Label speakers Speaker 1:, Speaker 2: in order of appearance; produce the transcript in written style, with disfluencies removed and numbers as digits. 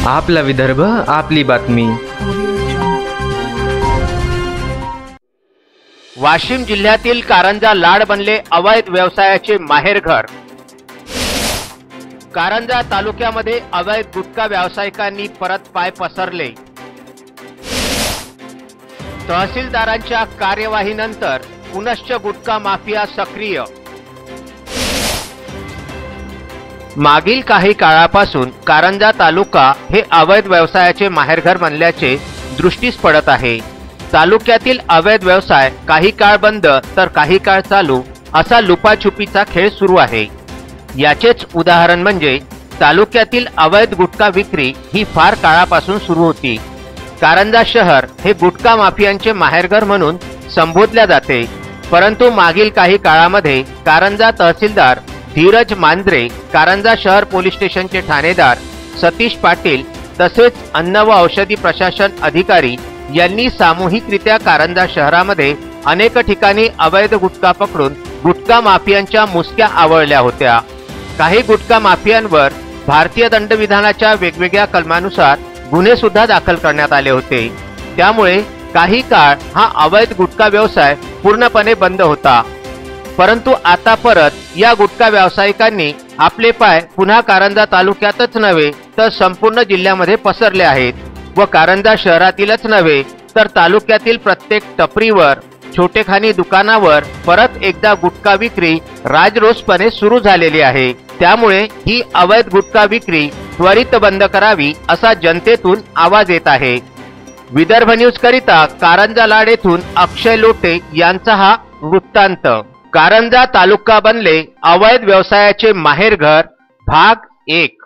Speaker 1: आपला विदर्भ, आपली बातमी।
Speaker 2: वाशिम जिल्ह्यातील कारंजा लाड बनले अवैध व्यवसायाचे माहेरघर। कारंजा तालुक्यामध्ये अवैध गुटखा व्यावसायिकांनी परत पाय पसरले। तहसीलदारांच्या कार्यवाहीनंतर पुनश्च गुटखा माफिया सक्रिय। मागील काही काळापासून कारंजा तालुका हे अवैध व्यवसायाचे माहेरघर बनल्याचे दृष्टीस पडत आहे। तालुक्यातील अवैध व्यवसाय काही काळ बंद तर काही काळ चालू असा लुपाछुपीचा खेळ सुरू आहे। याचेच उदाहरण म्हणजे तालुक्यातील अवैध गुटखा विक्री ही फार काळापासून सुरू होती। कारंजा शहर हे गुटखा माफियांचे माहेरघर म्हणून संबोधले जाते, परंतु मागील काही काळामध्ये कारंजा तहसीलदार धीरज मांजरे, कारंजा शहर पोलीस स्टेशनचे ठाणेदार सतीश पाटील तसेच अन्न व औषधी प्रशासन अधिकारी यांनी सामूहिकरित्या कारंजा शहरामध्ये अनेक ठिकाणी अवैध गुटखा पकडून गुटखा माफियांच्या मुसक्या आवळल्या होत्या। काही गुटखा माफियांवर भारतीय दंडविधानाच्या वेगवेगळ्या कलमानुसार गुन्हे सुद्धा दाखल करण्यात आले होते। त्यामुळे काही काळ हा अवैध गुटखा व्यवसाय पूर्णपणे बंद होता, परंतु आता परत या गुटखा व्यावसायिकांनी आपले पाय पुन्हा कारंजा तालुक्यातच नव्हे तर संपूर्ण जिल्ह्यामध्ये पसरले आहेत व कारंजा शहरातीलच नव्हे तर तालुक्यातील प्रत्येक टपरीवर, छोटेखानी दुकानावर परत एकदा गुटखा विक्री राजरोसपणे सुरू झालेली आहे। त्यामुळे ही अवैध गुटखा विक्री त्वरित बंद करावी असा जनतेतून आवाज येत आहे। विदर्भ न्यूज करिता कारंजा लाड येथून अक्षय लोटे यांचा हा वृत्तांत। कारंजा तालुका बनले अवैध व्यवसायाचे माहेरघर भाग 1।